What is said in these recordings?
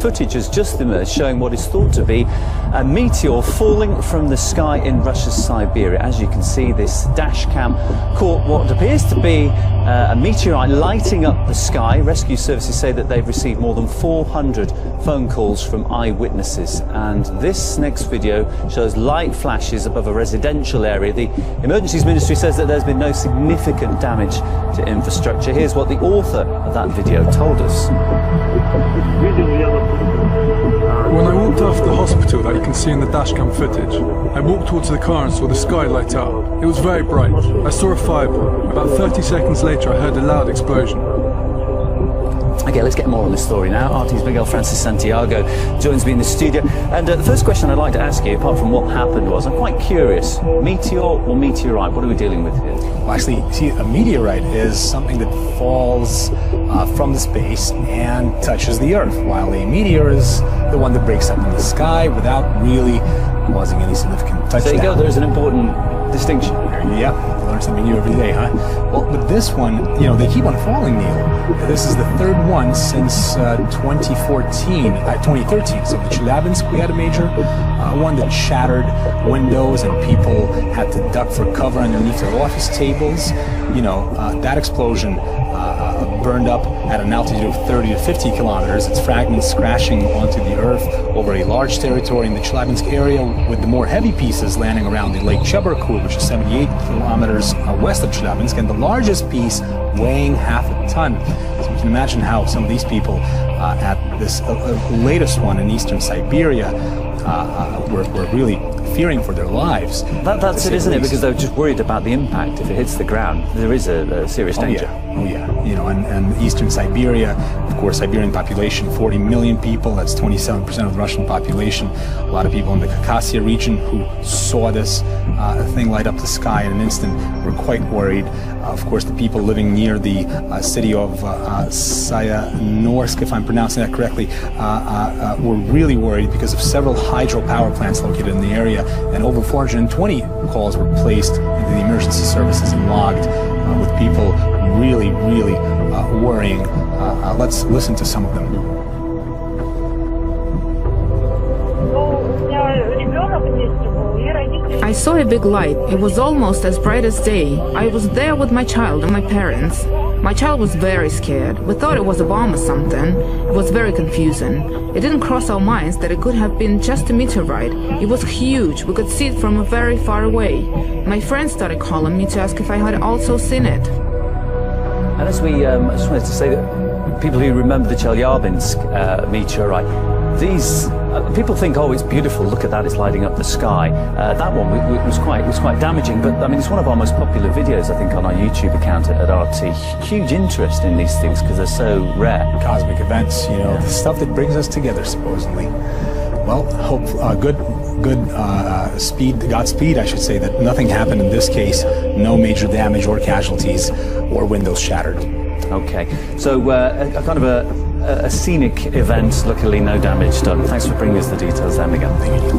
Footage has just emerged showing what is thought to be a meteor falling from the sky in Russia's Siberia. As you can see, this dash cam caught what appears to be a meteorite lighting up the sky. Rescue services say that they've received more than 400 phone calls from eyewitnesses. And this next video shows light flashes above a residential area. The Emergencies Ministry says that there's been no significant damage to infrastructure. Here's what the author of that video told us. When I walked off the hospital that you can see in the dashcam footage, I walked towards the car and saw the sky light up. It was very bright. I saw a fireball. About 30 seconds later I heard a loud explosion. Okay, let's get more on this story now. RT's Miguel Francis Santiago joins me in the studio. And the first question I'd like to ask you, apart from what happened, was I'm quite curious. Meteor or meteorite? What are we dealing with here? Well, actually, see, a meteorite is something that falls from the space and touches the Earth, while a meteor is the one that breaks up in the sky without really causing any significant touchdown. There you go, there's an important distinction. Yep, learn something new every day, huh? Well, but this one, you know, they keep on falling, Neil. This is the third one since 2013, so the Chelyabinsk, we had a major one that shattered windows and people had to duck for cover underneath their office tables. You know, that explosion burned up at an altitude of 30 to 50 kilometers. Its fragments crashing onto the Earth over a large territory in the Chelyabinsk area, with the more heavy pieces landing around the Lake Chebarkur, which is 78 kilometers west of Chelyabinsk, and the largest piece weighing half a ton. So you can imagine how some of these people at this latest one in eastern Siberia were really fearing for their lives. That's it, isn't it? Because they're just worried about the impact. If it hits the ground, there is a serious danger. Oh yeah. You know, and eastern Siberia, of course, Siberian population, 40 million people. That's 27% of the Russian population. A lot of people in the Caucasia region who saw this thing light up the sky in an instant were quite worried. Of course, the people living near the city of Sayanorsk, if I'm pronouncing that correctly, were really worried because of several hydropower plants located in the area, and over 420 calls were placed into the emergency services and logged with people really worrying. Let's listen to some of them. I saw a big light. It was almost as bright as day. I was there with my child and my parents. My child was very scared. We thought it was a bomb or something. It was very confusing. It didn't cross our minds that it could have been just a meteorite. It was huge. We could see it from very far away. My friends started calling me to ask if I had also seen it. And as we, I just wanted to say that people who remember the Chelyabinsk meteorite, these people think, oh, it's beautiful. Look at that; it's lighting up the sky. That one was quite damaging. But I mean, it's one of our most popular videos, I think, on our YouTube account at RT. Huge interest in these things because they're so rare. Cosmic events, you know, the stuff that brings us together, supposedly. Well, hope Godspeed, I should say, that nothing happened in this case. No major damage or casualties or windows shattered. Okay, so a kind of a scenic event, luckily no damage done. Thanks for bringing us the details there, Miguel. Thank you.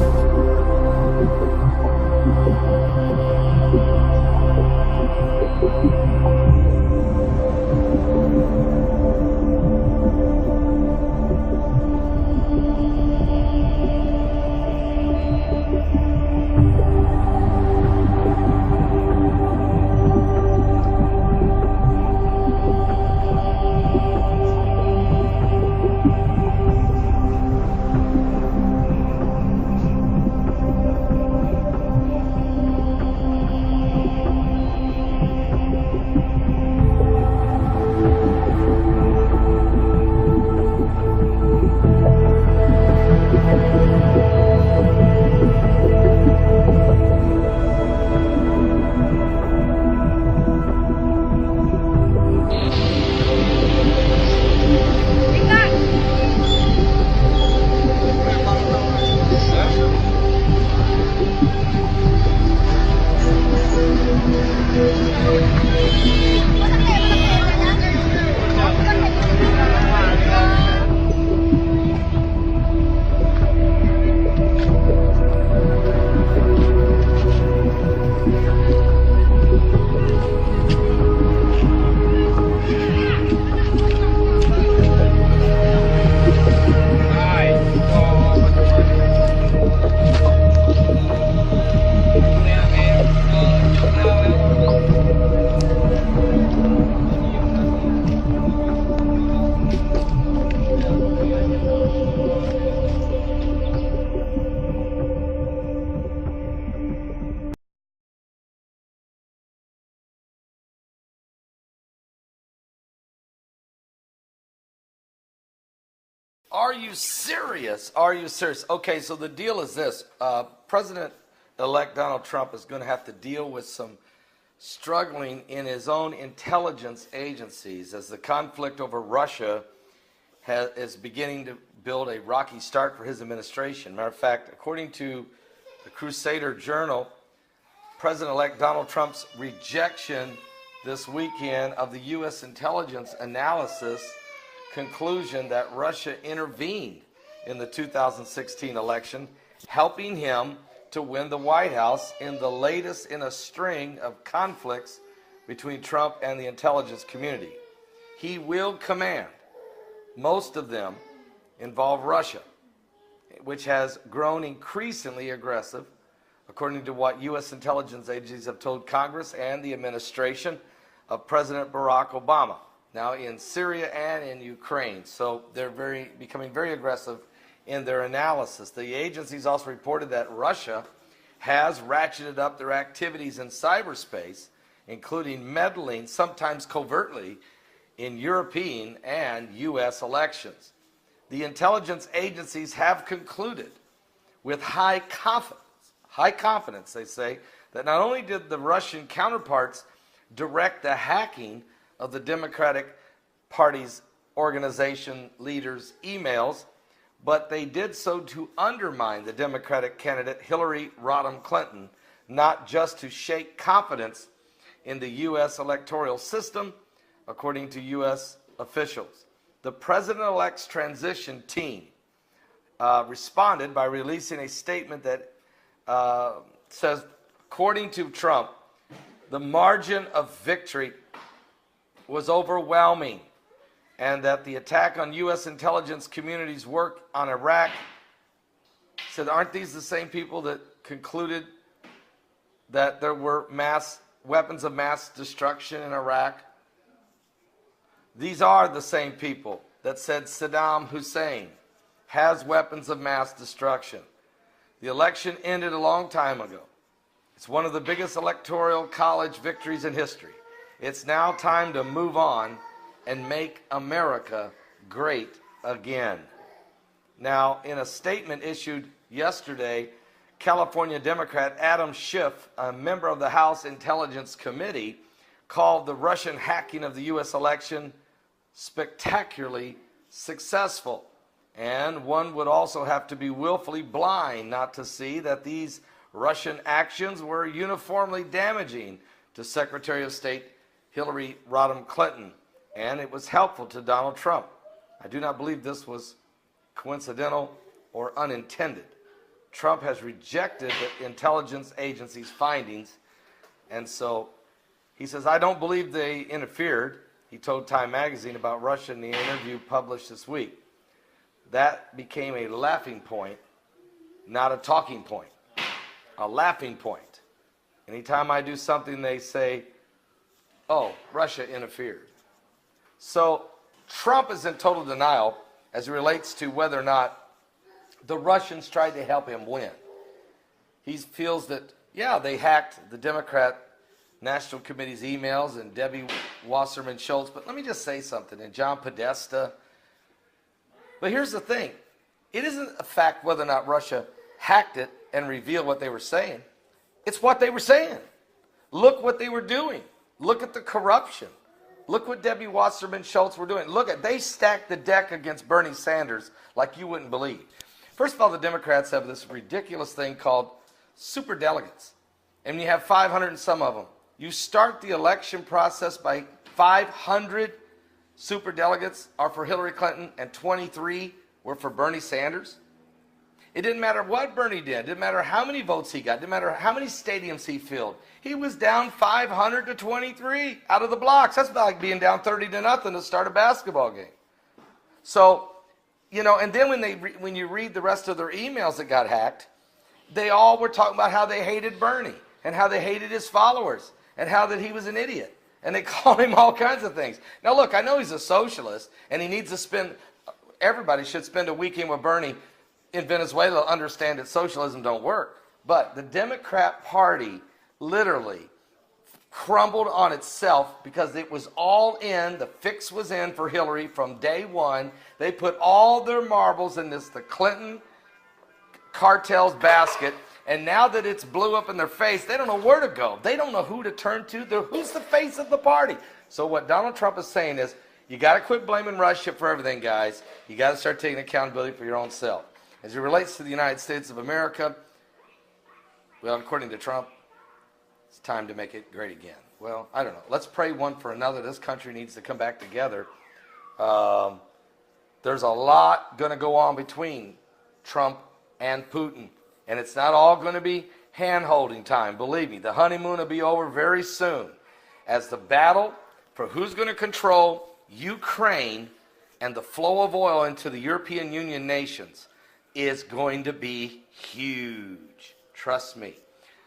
Are you serious? Are you serious? Okay, so the deal is this. President-elect Donald Trump is going to have to deal with some struggling in his own intelligence agencies as the conflict over Russia is beginning to build a rocky start for his administration. Matter of fact, according to the Crusader Journal, President-elect Donald Trump's rejection this weekend of the U.S. intelligence analysis conclusion that Russia intervened in the 2016 election, helping him to win the White House in the latest in a string of conflicts between Trump and the intelligence community. He will command. Most of them involve Russia, which has grown increasingly aggressive, according to what U.S. intelligence agencies have told Congress and the administration of President Barack Obama, now in Syria and in Ukraine. So they're becoming very aggressive in their analysis. The agencies also reported that Russia has ratcheted up their activities in cyberspace, including meddling, sometimes covertly, in European and U.S. elections. The intelligence agencies have concluded with high confidence, they say, that not only did the Russian counterparts direct the hacking of the Democratic Party's organization leaders' emails, but they did so to undermine the Democratic candidate Hillary Rodham Clinton, not just to shake confidence in the U.S. electoral system, according to U.S. officials. The president-elect's transition team responded by releasing a statement that says, according to Trump, the margin of victory was overwhelming, and that the attack on U.S. intelligence community's work on Iraq said, aren't these the same people that concluded that there were weapons of mass destruction in Iraq? These are the same people that said Saddam Hussein has weapons of mass destruction. The election ended a long time ago. It's one of the biggest electoral college victories in history. It's now time to move on and make America great again. Now, in a statement issued yesterday, California Democrat Adam Schiff, a member of the House Intelligence Committee, called the Russian hacking of the U.S. election spectacularly successful. And one would also have to be willfully blind not to see that these Russian actions were uniformly damaging to Secretary of State Hillary Rodham Clinton, and it was helpful to Donald Trump. I do not believe this was coincidental or unintended. Trump has rejected the intelligence agency's findings, and so he says, I don't believe they interfered. He told Time magazine about Russia in the interview published this week. That became a laughing point, not a talking point. A laughing point. Anytime I do something, they say, oh, Russia interfered. So Trump is in total denial as it relates to whether or not the Russians tried to help him win. He feels that, yeah, they hacked the Democrat National Committee's emails and Debbie Wasserman Schultz, but let me just say something, and John Podesta. But here's the thing. It isn't a fact whether or not Russia hacked it and revealed what they were saying. It's what they were saying. Look what they were doing. Look at the corruption. Look what Debbie Wasserman Schultz were doing. They stacked the deck against Bernie Sanders like you wouldn't believe. First of all, the Democrats have this ridiculous thing called superdelegates. And you have 500 and some of them. You start the election process by 500 superdelegates are for Hillary Clinton and 23 were for Bernie Sanders. It didn't matter what Bernie did. It didn't matter how many votes he got. It didn't matter how many stadiums he filled. He was down 500 to 23 out of the blocks. That's like being down 30-0 to start a basketball game. So, and then when you read the rest of their emails that got hacked, they all were talking about how they hated Bernie and how they hated his followers and how that he was an idiot. And they called him all kinds of things. Now, look, I know he's a socialist, and he needs to everybody should spend a weekend with Bernie in Venezuela to understand that socialism don't work. But the Democrat Party literally crumbled on itself because it was all in. The fix was in for Hillary from day one. They put all their marbles in the Clinton cartel's basket. And now that it's blew up in their face, they don't know where to go. They don't know who to turn to. Who's the face of the party? So what Donald Trump is saying is, you got to quit blaming Russia for everything, guys. You got to start taking accountability for your own self. As it relates to the United States of America, well, according to Trump, it's time to make it great again. Well, I don't know. Let's pray one for another. This country needs to come back together. There's a lot going to go on between Trump and Putin. And it's not all going to be hand-holding time. Believe me, the honeymoon will be over very soon as the battle for who's going to control Ukraine and the flow of oil into the European Union nations is going to be huge. Trust me.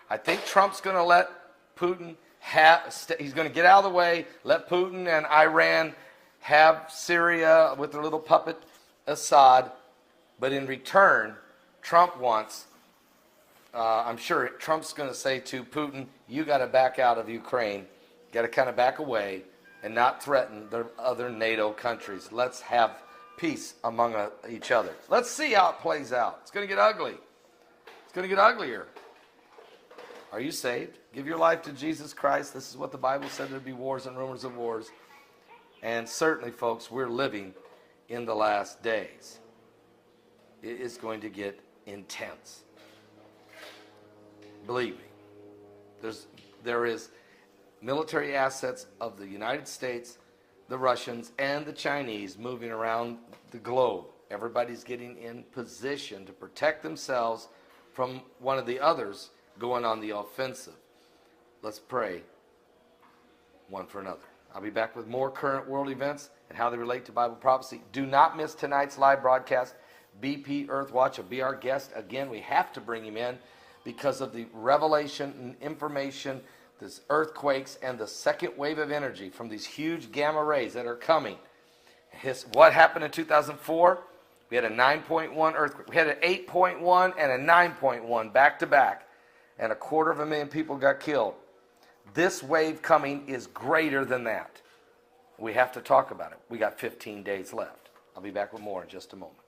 I think Trump's going to let Putin he's going to get out of the way, let Putin and Iran have Syria with their little puppet Assad. But in return, Trump wants, I'm sure Trump's going to say to Putin, you got to back out of Ukraine. You got to kind of back away and not threaten the other NATO countries. Let's have peace among each other. Let's see how it plays out. It's going to get ugly. It's going to get uglier. Are you saved? Give your life to Jesus Christ. This is what the Bible said. There'd be wars and rumors of wars. And certainly, folks, we're living in the last days. It is going to get intense. Believe me. There is military assets of the United States, the Russians, and the Chinese moving around the globe. Everybody's getting in position to protect themselves from one of the others going on the offensive. Let's pray one for another. I'll be back with more current world events and how they relate to Bible prophecy. Do not miss tonight's live broadcast. BP Earthwatch will be our guest. Again, we have to bring him in because of the revelation and information, this earthquakes, and the second wave of energy from these huge gamma rays that are coming. What happened in 2004? We had a 9.1 earthquake. We had an 8.1 and a 9.1 back to back, and 250,000 people got killed. This wave coming is greater than that. We have to talk about it. We got 15 days left. I'll be back with more in just a moment.